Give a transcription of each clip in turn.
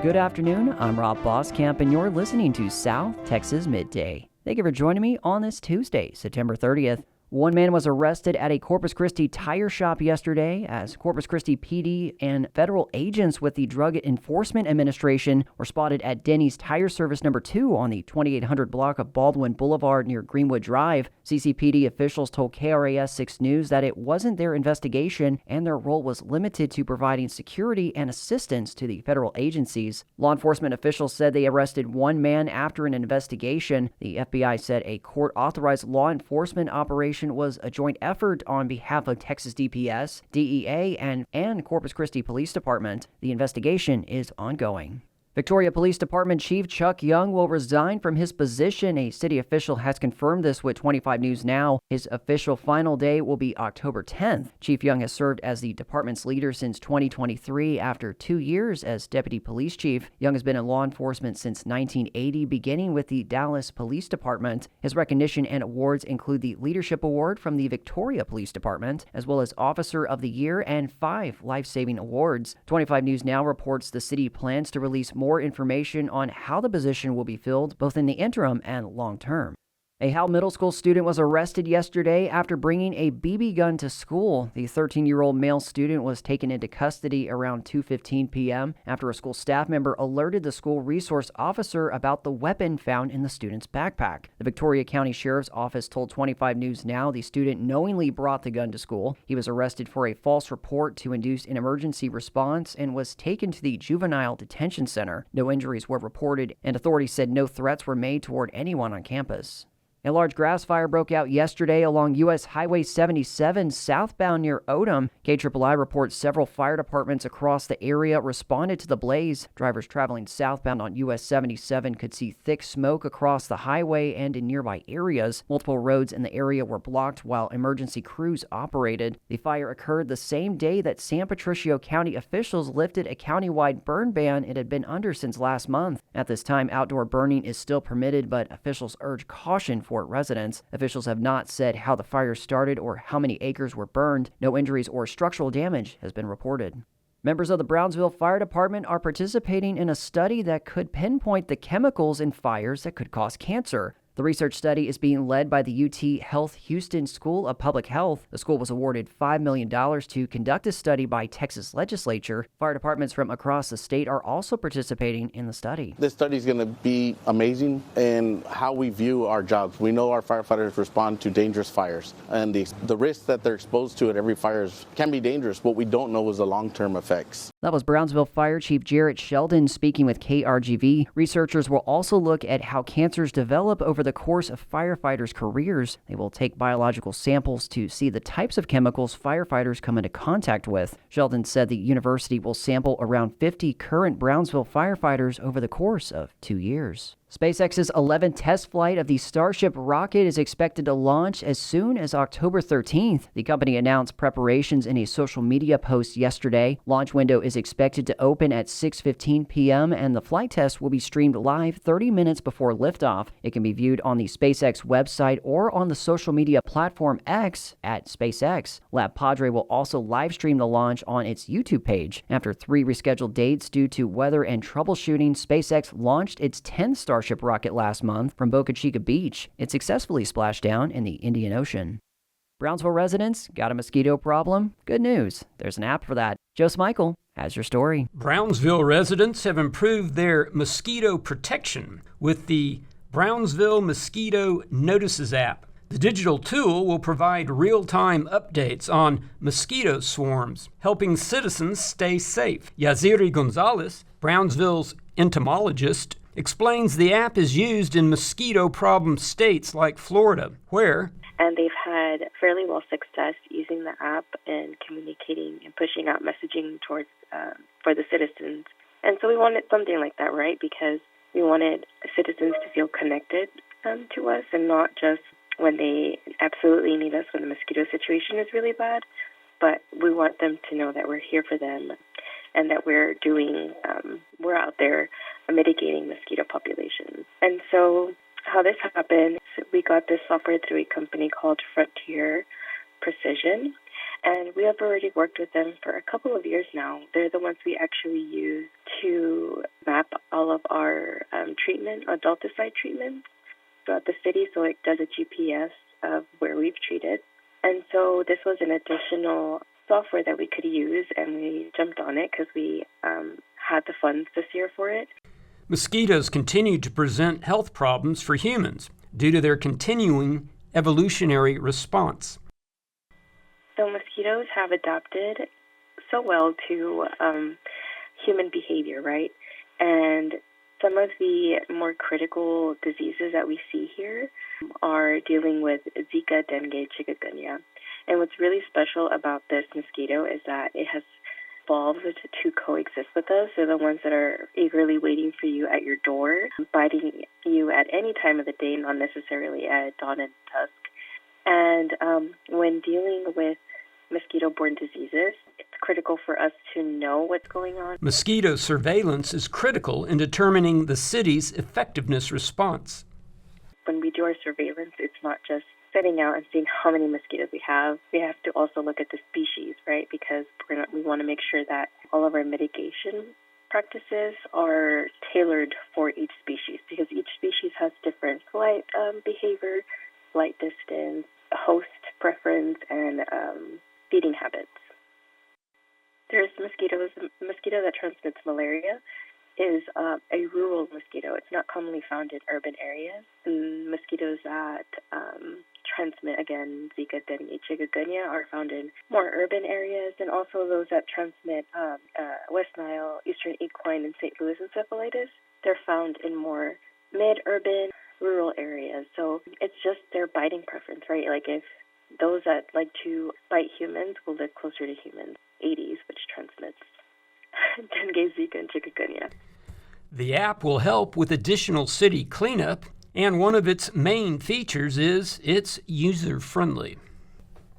Good afternoon, I'm Rob Boskamp, and you're listening to South Texas Midday. Thank you for joining me on this Tuesday, September 30th. One man was arrested at a Corpus Christi tire shop yesterday as Corpus Christi PD and federal agents with the Drug Enforcement Administration were spotted at Denny's Tire Service number 2 on the 2800 block of Baldwin Boulevard near Greenwood Drive. CCPD officials told KRAS 6 News that it wasn't their investigation and their role was limited to providing security and assistance to the federal agencies. Law enforcement officials said they arrested one man after an investigation. The FBI said a court-authorized law enforcement operation was a joint effort on behalf of Texas DPS, DEA, and Corpus Christi Police Department. The investigation is ongoing. Victoria Police Department Chief Chuck Young will resign from his position. A city official has confirmed this with 25 News Now. His official final day will be October 10th. Chief Young has served as the department's leader since 2023 after 2 years as deputy police chief. Young has been in law enforcement since 1980, beginning with the Dallas Police Department. His recognition and awards include the Leadership Award from the Victoria Police Department, as well as Officer of the Year and 5 life-saving awards. 25 News Now reports the city plans to release more information on how the position will be filled, both in the interim and long term. A Howell Middle School student was arrested yesterday after bringing a BB gun to school. The 13-year-old male student was taken into custody around 2:15 p.m. after a school staff member alerted the school resource officer about the weapon found in the student's backpack. The Victoria County Sheriff's Office told 25 News Now the student knowingly brought the gun to school. He was arrested for a false report to induce an emergency response and was taken to the Juvenile Detention Center. No injuries were reported, and authorities said no threats were made toward anyone on campus. A large grass fire broke out yesterday along U.S. Highway 77 southbound near Odom. KIII reports several fire departments across the area responded to the blaze. Drivers traveling southbound on U.S. 77 could see thick smoke across the highway and in nearby areas. Multiple roads in the area were blocked while emergency crews operated. The fire occurred the same day that San Patricio County officials lifted a countywide burn ban it had been under since last month. At this time, outdoor burning is still permitted, but officials urge caution for residents. Officials have not said how the fire started or how many acres were burned. No injuries or structural damage has been reported. Members of the Brownsville Fire Department are participating in a study that could pinpoint the chemicals in fires that could cause cancer. The research study is being led by the UT Health Houston School of Public Health. The school was awarded $5 million to conduct a study by Texas legislature. Fire departments from across the state are also participating in the study. This study is going to be amazing in how we view our jobs. We know our firefighters respond to dangerous fires, and the risks that they're exposed to at every fire can be dangerous. What we don't know is the long-term effects. That was Brownsville Fire Chief Jarrett Sheldon speaking with KRGV. Researchers will also look at how cancers develop over the course of firefighters' careers. They will take biological samples to see the types of chemicals firefighters come into contact with. Sheldon said the university will sample around 50 current Brownsville firefighters over the course of 2 years. SpaceX's 11th test flight of the Starship rocket is expected to launch as soon as October 13th. The company announced preparations in a social media post yesterday. Launch window is expected to open at 6:15 p.m. and the flight test will be streamed live 30 minutes before liftoff. It can be viewed on the SpaceX website or on the social media platform X at SpaceX. Lab Padre will also live stream the launch on its YouTube page. After 3 rescheduled dates due to weather and troubleshooting, SpaceX launched its 10th Starship rocket last month from Boca Chica Beach. It successfully splashed down in the Indian Ocean. Brownsville residents, got a mosquito problem? Good news. There's an app for that. Joe Smichael has your story. Brownsville residents have improved their mosquito protection with the Brownsville Mosquito Notices app. The digital tool will provide real-time updates on mosquito swarms, helping citizens stay safe. Yaziri Gonzalez, Brownsville's entomologist, explains the app is used in mosquito problem states like Florida, where and they've had fairly well success using the app and communicating and pushing out messaging towards for the citizens. And so we wanted something like that, right? Because we wanted citizens to feel connected to us and not just when they absolutely need us when the mosquito situation is really bad, but we want them to know that we're here for them and that we're out there mitigating mosquito populations. And so how this happened, we got this software through a company called Frontier Precision, And we have already worked with them for a couple of years now. They're the ones we actually use to map all of our adulticide treatments throughout the city, so it does a GPS of where we've treated. And so this was an additional software that we could use, and we jumped on it because we had the funds this year for it. Mosquitoes continue to present health problems for humans due to their continuing evolutionary response. So mosquitoes have adapted so well to human behavior, right? And some of the more critical diseases that we see here are dealing with Zika, dengue, chikungunya. And what's really special about this mosquito is that it has evolved to coexist with us. They're the ones that are eagerly waiting for you at your door, biting you at any time of the day, not necessarily at dawn and dusk. And when dealing with mosquito-borne diseases, it's critical for us to know what's going on. Mosquito surveillance is critical in determining the city's effectiveness response. When we do our surveillance, it's not just setting out and seeing how many mosquitoes we have. We have to also look at the species, right? Because we want to make sure that all of our mitigation practices are tailored for each species, because each species has different flight behavior, flight distance, host preference, and feeding habits. There's mosquito that transmits malaria is a rural mosquito. It's not commonly found in urban areas. And mosquitoes that transmit, again, Zika, dengue, chikungunya are found in more urban areas, and also those that transmit West Nile, Eastern Equine, and St. Louis encephalitis. They're found in more mid-urban, rural areas. So it's just their biting preference, right? Like if those that like to bite humans will live closer to humans. Aedes, which transmits dengue, Zika, and chikungunya. The app will help with additional city cleanup, and one of its main features is it's user-friendly.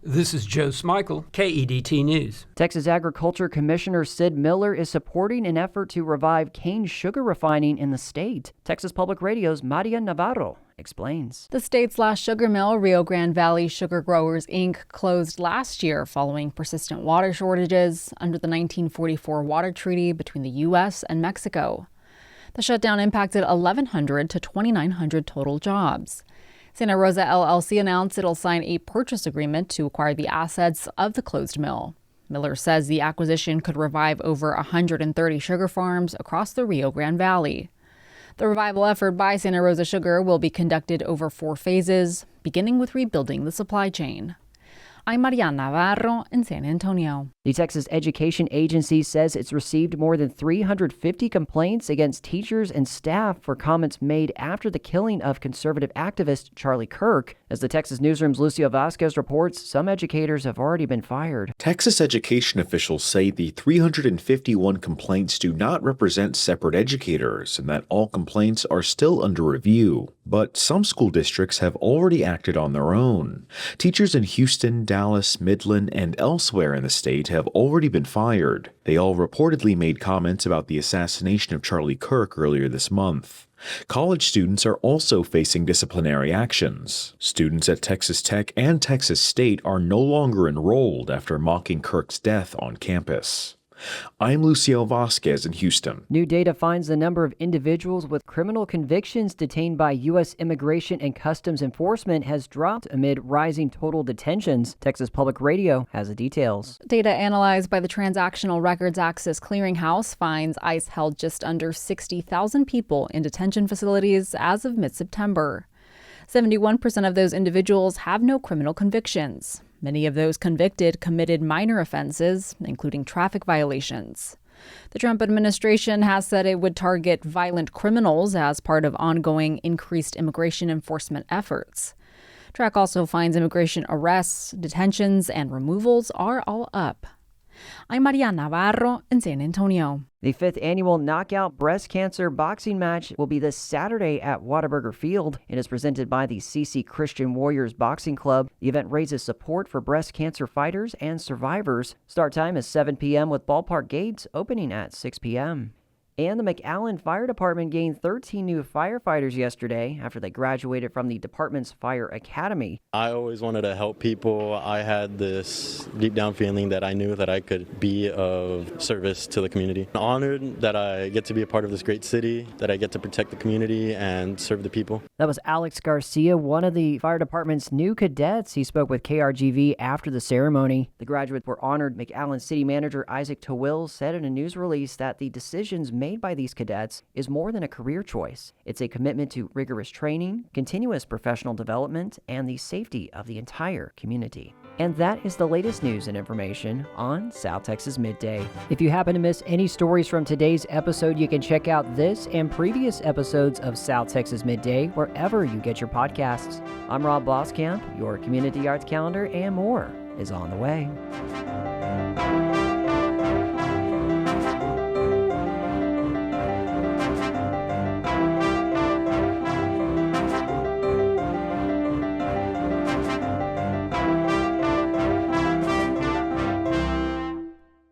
This is Joe Smikle, KEDT News. Texas Agriculture Commissioner Sid Miller is supporting an effort to revive cane sugar refining in the state. Texas Public Radio's Maria Navarro explains. The state's last sugar mill, Rio Grande Valley Sugar Growers, Inc., closed last year following persistent water shortages under the 1944 water treaty between the U.S. and Mexico. The shutdown impacted 1,100 to 2,900 total jobs. Santa Rosa LLC announced it'll sign a purchase agreement to acquire the assets of the closed mill. Miller says the acquisition could revive over 130 sugar farms across the Rio Grande Valley. The revival effort by Santa Rosa Sugar will be conducted over 4 phases, beginning with rebuilding the supply chain. I'm Maria Navarro in San Antonio. The Texas Education Agency says it's received more than 350 complaints against teachers and staff for comments made after the killing of conservative activist Charlie Kirk. As the Texas Newsroom's Lucio Vasquez reports, some educators have already been fired. Texas education officials say the 351 complaints do not represent separate educators and that all complaints are still under review. But some school districts have already acted on their own. Teachers in Houston, Dallas, Midland, and elsewhere in the state have already been fired. They all reportedly made comments about the assassination of Charlie Kirk earlier this month. College students are also facing disciplinary actions. Students at Texas Tech and Texas State are no longer enrolled after mocking Kirk's death on campus. I'm Lucio Vasquez in Houston. New data finds the number of individuals with criminal convictions detained by U.S. Immigration and Customs Enforcement has dropped amid rising total detentions. Texas Public Radio has the details. Data analyzed by the Transactional Records Access Clearinghouse finds ICE held just under 60,000 people in detention facilities as of mid-September. 71% of those individuals have no criminal convictions. Many of those convicted committed minor offenses, including traffic violations. The Trump administration has said it would target violent criminals as part of ongoing increased immigration enforcement efforts. Track also finds immigration arrests, detentions, and removals are all up. I'm Maria Navarro in San Antonio. The 5th annual Knockout Breast Cancer Boxing Match will be this Saturday at Whataburger Field. It is presented by the CC Christian Warriors Boxing Club. The event raises support for breast cancer fighters and survivors. Start time is 7 p.m. with ballpark gates opening at 6 p.m. And the McAllen Fire Department gained 13 new firefighters yesterday after they graduated from the department's Fire Academy. I always wanted to help people. I had this deep down feeling that I knew that I could be of service to the community. I'm honored that I get to be a part of this great city, that I get to protect the community and serve the people. That was Alex Garcia, one of the fire department's new cadets. He spoke with KRGV after the ceremony. The graduates were honored. McAllen City Manager Isaac Towil said in a news release that the decisions made by these cadets is more than a career choice. It's a commitment to rigorous training, continuous professional development, and the safety of the entire community. And that is the latest news and information on South Texas Midday. If you happen to miss any stories from today's episode, you can check out this and previous episodes of South Texas Midday wherever you get your podcasts. I'm Rob Boskamp. Your community arts calendar and more is on the way.